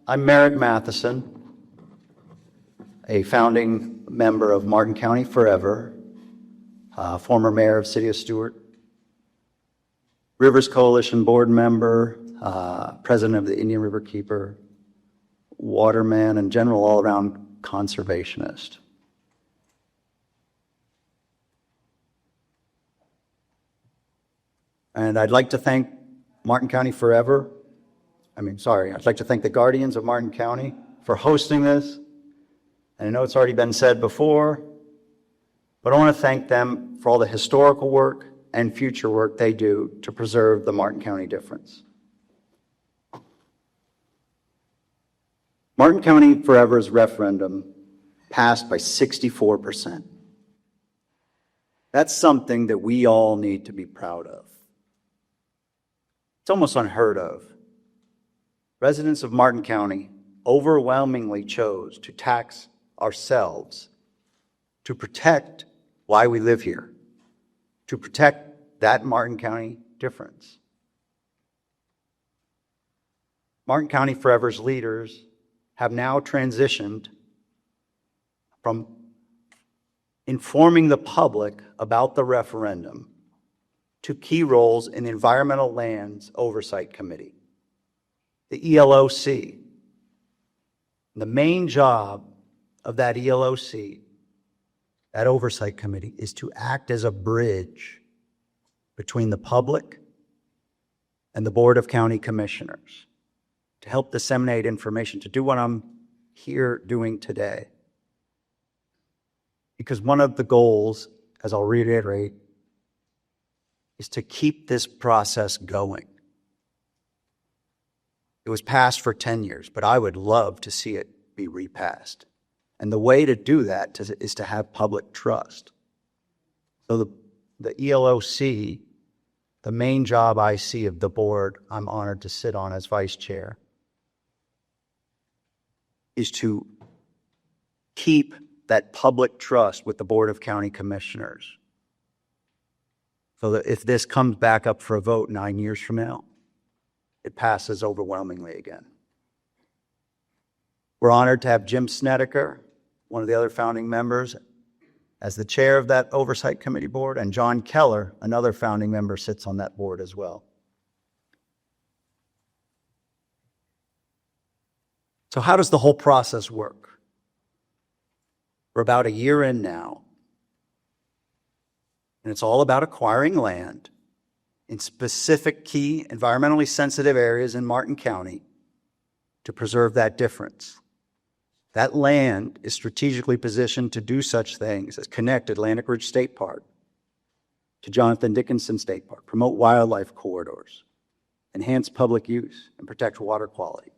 I'm Merritt Matheson, a founding member of Martin County Forever, former mayor of City of Stuart, Rivers Coalition board member, president of the Indian River Keeper, waterman, and general all-around conservationist. And I'd like to thank Martin County Forever. I'd like to thank the Guardians of Martin County for hosting this. And I know it's already been said before, but I want to thank them for all the historical work and future work they do to preserve the Martin County difference. Martin County Forever's referendum passed by 64%. That's something that we all need to be proud of. It's almost unheard of. Residents of Martin County overwhelmingly chose to tax ourselves to protect why we live here, to protect that Martin County difference. Martin County Forever's leaders have now transitioned from informing the public about the referendum to key roles in the Environmental Lands Oversight Committee, the ELOC. The main job of that ELOC, that oversight committee, is to act as a bridge between the public and the Board of County Commissioners, to help disseminate information, to do what I'm here doing today. Because one of the goals, as I'll reiterate, is to keep this process going. It was passed for 10 years, but I would love to see it be repassed. And the way to do that is to have public trust. So the ELOC, the main job I see of the board I'm honored to sit on as vice chair, is to keep that public trust with the Board of County Commissioners. So that if this comes back up for a vote 9 years from now, it passes overwhelmingly again. We're honored to have Jim Snedeker, one of the other founding members, as the chair of that oversight committee board, and John Keller, another founding member, sits on that board as well. So how does the whole process work? We're about a year in now, and it's all about acquiring land in specific key environmentally sensitive areas in Martin County to preserve that difference. That land is strategically positioned to do such things as connect Atlantic Ridge State Park to Jonathan Dickinson State Park, promote wildlife corridors, enhance public use, and protect water quality.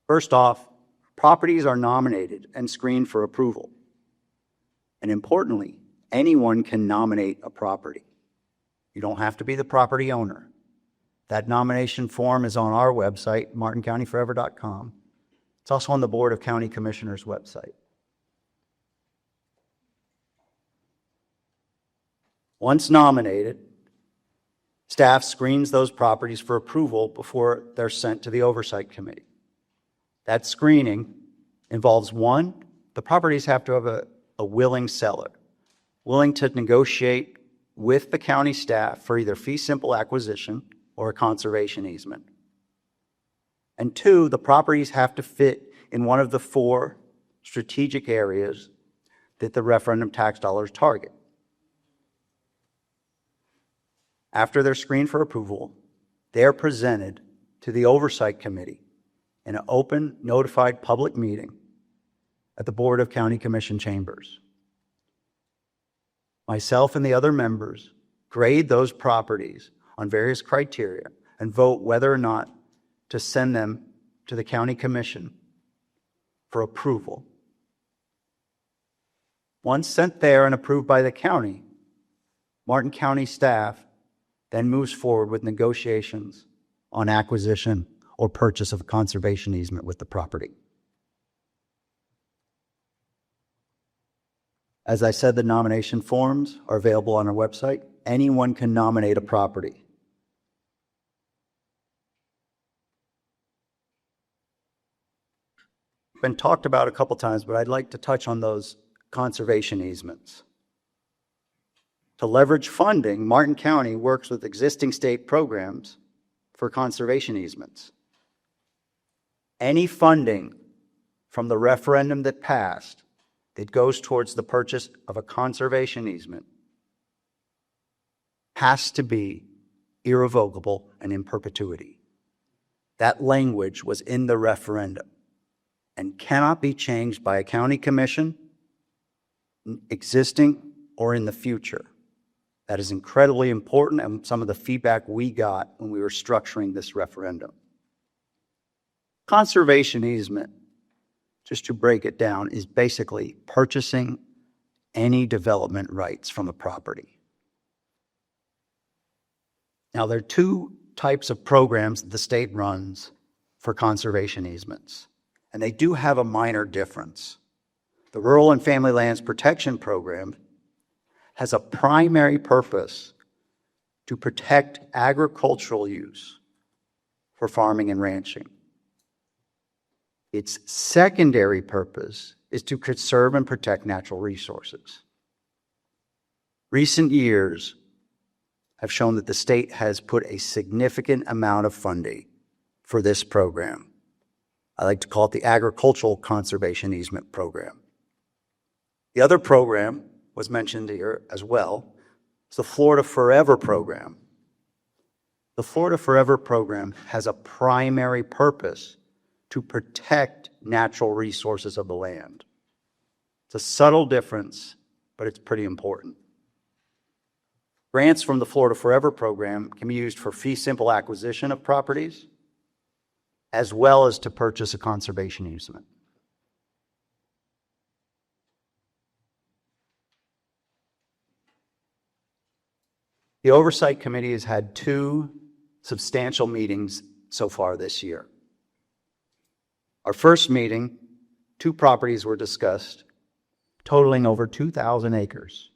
First off, properties are nominated and screened for approval. And importantly, anyone can nominate a property. You don't have to be the property owner. That nomination form is on our website, martincountyforever.com. It's also on the Board of County Commissioners website. Once nominated, staff screens those properties for approval before they're sent to the Oversight Committee. That screening involves, one, the properties have to have a willing seller, willing to negotiate with the county staff for either fee simple acquisition or a conservation easement. And two, the properties have to fit in one of the 4 strategic areas that the referendum tax dollars target. After they're screened for approval, they're presented to the Oversight Committee in an open, notified public meeting at the Board of County Commission chambers. Myself and the other members grade those properties on various criteria and vote whether or not to send them to the County Commission for approval. Once sent there and approved by the county, Martin County staff then moves forward with negotiations on acquisition or purchase of a conservation easement with the property. As I said, the nomination forms are available on our website. Anyone can nominate a property. been talked about a couple times, but I'd like to touch on those conservation easements. To leverage funding, Martin County works with existing state programs for conservation easements. Any funding from the referendum that passed that goes towards the purchase of a conservation easement has to be irrevocable and in perpetuity. That language was in the referendum and cannot be changed by a county commission, existing or in the future. That is incredibly important, and some of the feedback we got when we were structuring this referendum. Conservation easement, just to break it down, is basically purchasing any development rights from a property. Now, there are two types of programs that the state runs for conservation easements, and they do have a minor difference. The Rural and Family Lands Protection Program has a primary purpose to protect agricultural use for farming and ranching. Its secondary purpose is to conserve and protect natural resources. Recent years have shown that the state has put a significant amount of funding for this program. I like to call it the Agricultural Conservation Easement Program. The other program was mentioned here as well. It's the Florida Forever program. The Florida Forever program has a primary purpose to protect natural resources of the land. It's a subtle difference, but it's pretty important. Grants from the Florida Forever program can be used for fee simple acquisition of properties, as well as to purchase a conservation easement. The Oversight Committee has had 2 substantial meetings so far this year. Our first meeting, 2 properties were discussed, totaling over 2,000 acres.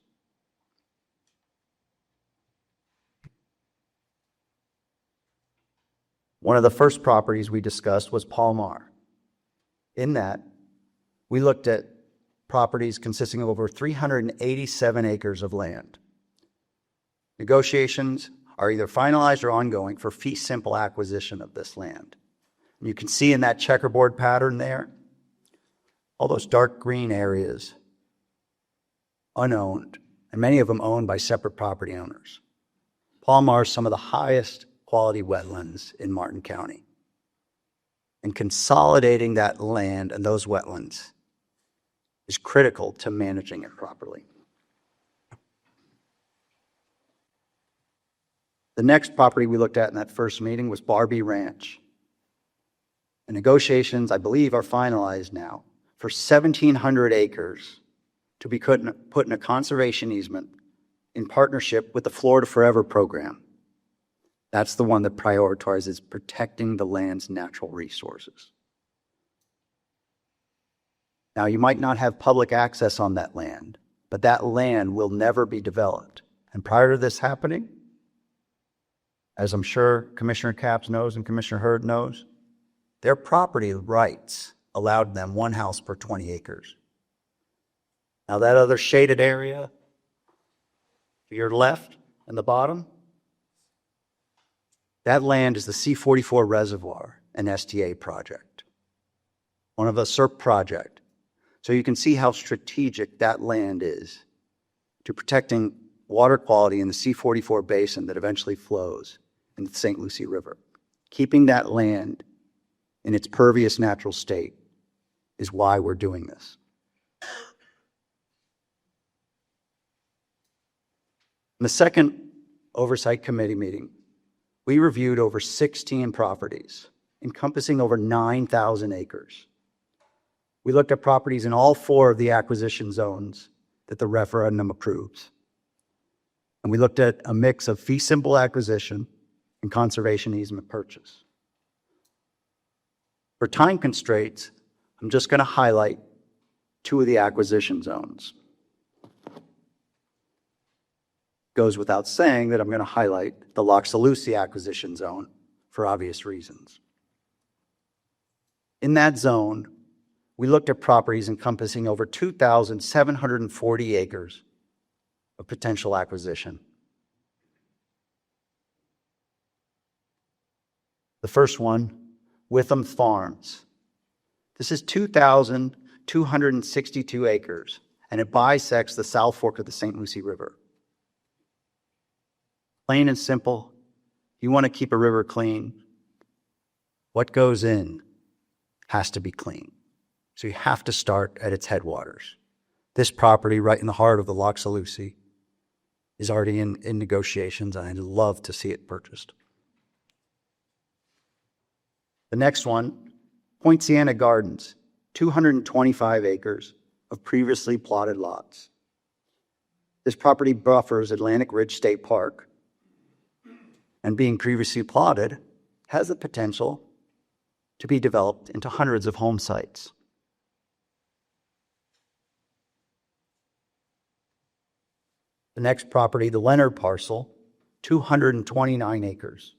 One of the first properties we discussed was Palmar. In that, we looked at properties consisting of over 387 acres of land. Negotiations are either finalized or ongoing for fee simple acquisition of this land. And you can see in that checkerboard pattern there, all those dark green areas, unowned, and many of them owned by separate property owners. Palmar is some of the highest quality wetlands in Martin County. And consolidating that land and those wetlands is critical to managing it properly. The next property we looked at in that first meeting was Barbie Ranch. The negotiations, I believe, are finalized now for 1,700 acres to be put in a conservation easement in partnership with the Florida Forever program. That's the one that prioritizes protecting the land's natural resources. Now, you might not have public access on that land, but that land will never be developed. And prior to this happening, as I'm sure Commissioner Capps knows and Commissioner Hurd knows, their property rights allowed them 1 house per 20 acres. Now that other shaded area to your left and the bottom, that land is the C-44 reservoir and STA project, one of the SERP project. So you can see how strategic that land is to protecting water quality in the C-44 basin that eventually flows into the St. Lucie River. Keeping that land in its pervious natural state is why we're doing this. In the second Oversight Committee meeting, we reviewed over 16 properties encompassing over 9,000 acres. We looked at properties in all 4 of the acquisition zones that the referendum approves. And we looked at a mix of fee simple acquisition and conservation easement purchase. For time constraints, I'm just going to highlight 2 of the acquisition zones. Goes without saying that I'm going to highlight the Loxalucy acquisition zone for obvious reasons. In that zone, we looked at properties encompassing over 2,740 acres of potential acquisition. The first one, Witham Farms. This is 2,262 acres, and it bisects the South Fork of the St. Lucie River. Plain and simple, you want to keep a river clean, what goes in has to be clean. So you have to start at its headwaters. This property right in the heart of the Lochs of Lucie is already in negotiations, and I'd love to see it purchased. The next one, Point Sienna Gardens, 225 acres of previously plotted lots. This property buffers Atlantic Ridge State Park, and being previously plotted, has the potential to be developed into hundreds of home sites. The next property, the Leonard parcel, 229 acres.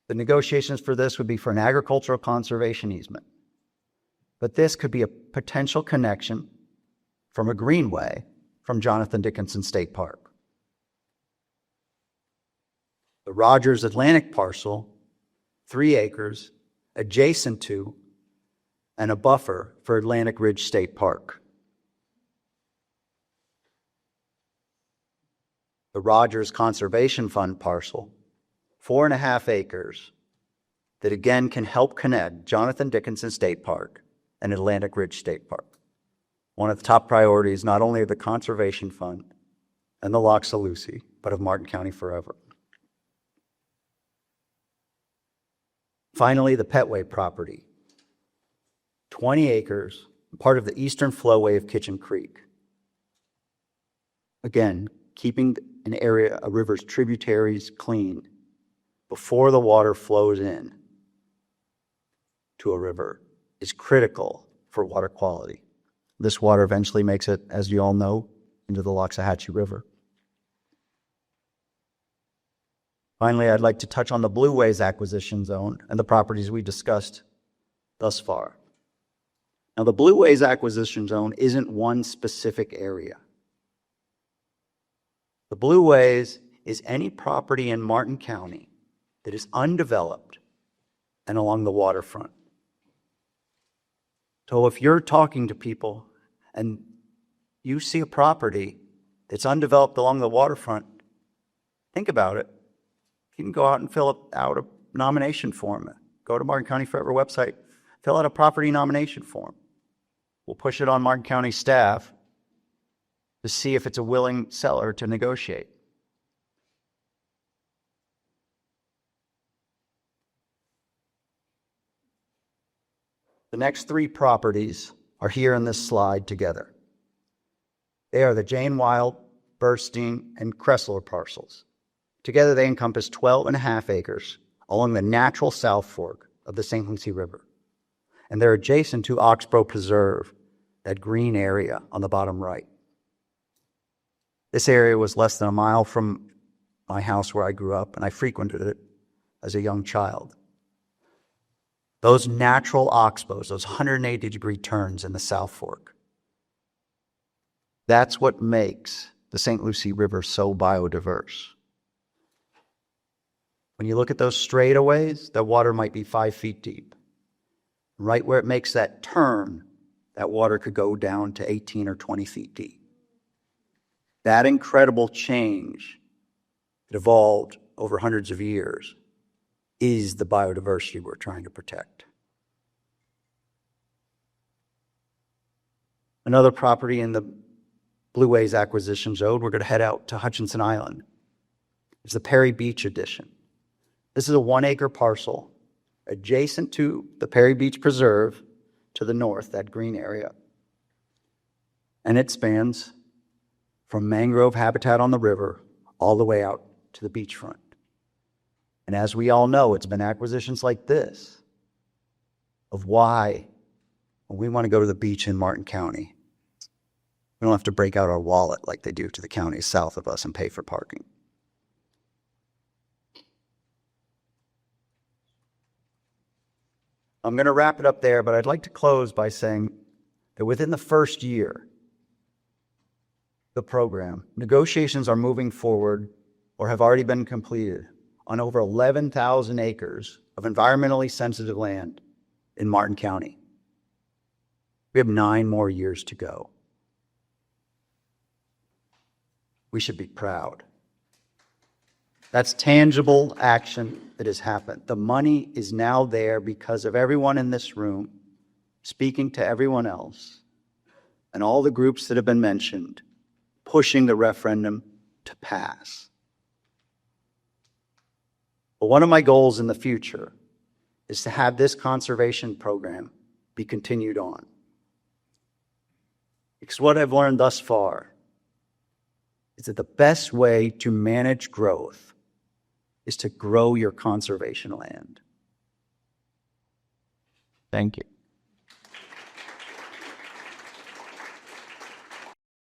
The negotiations for this would be for an agricultural conservation easement. But this could be a potential connection from a greenway from Jonathan Dickinson State Park. The Rogers Atlantic parcel, 3 acres, adjacent to and a buffer for Atlantic Ridge State Park. The Rogers Conservation Fund parcel, 4.5 acres, that again can help connect Jonathan Dickinson State Park and Atlantic Ridge State Park. One of the top priorities not only of the Conservation Fund and the Lochs of Lucie, but of Martin County forever. Finally, the Petway property, 20 acres, part of the eastern flowway of Kitchen Creek. Again, keeping an area, a river's tributaries clean before the water flows in to a river is critical for water quality. This water eventually makes it, as you all know, into the Loxahatchee River. Finally, I'd like to touch on the Blue Ways acquisition zone and the properties we discussed thus far. Now, the Blue Ways acquisition zone isn't one specific area. The Blue Ways is any property in Martin County that is undeveloped and along the waterfront. So if you're talking to people and you see a property that's undeveloped along the waterfront, think about it. You can go out and fill out a nomination form. Go to Martin County Forever website, fill out a property nomination form. We'll push it on Martin County staff to see if it's a willing seller to negotiate. The next 3 properties are here in this slide together. They are the Jane Wild, Burstein, and Kressler parcels. Together they encompass 12.5 acres along the natural South Fork of the St. Lucie River. And they're adjacent to Oxbow Preserve, that green area on the bottom right. This area was less than a mile from my house where I grew up, and I frequented it as a young child. Those natural oxbows, those 180-degree turns in the South Fork, that's what makes the St. Lucie River so biodiverse. When you look at those straightaways, the water might be 5 feet deep. Right where it makes that turn, that water could go down to 18 or 20 feet deep. That incredible change that evolved over hundreds of years is the biodiversity we're trying to protect. Another property in the Blue Ways acquisition zone, we're going to head out to Hutchinson Island. It's the Perry Beach Addition. This is a 1-acre parcel adjacent to the Perry Beach Preserve to the north, that green area. And it spans from mangrove habitat on the river all the way out to the beachfront. And as we all know, it's been acquisitions like this of why, when we want to go to the beach in Martin County, we don't have to break out our wallet like they do to the counties south of us and pay for parking. I'm going to wrap it up there, but I'd like to close by saying that within the first year, the program, negotiations are moving forward or have already been completed on over 11,000 acres of environmentally sensitive land in Martin County. We have 9 more years to go. We should be proud. That's tangible action that has happened. The money is now there because of everyone in this room speaking to everyone else and all the groups that have been mentioned, pushing the referendum to pass. But one of my goals in the future is to have this conservation program be continued on. Because what I've learned thus far is that the best way to manage growth is to grow your conservation land. Thank you.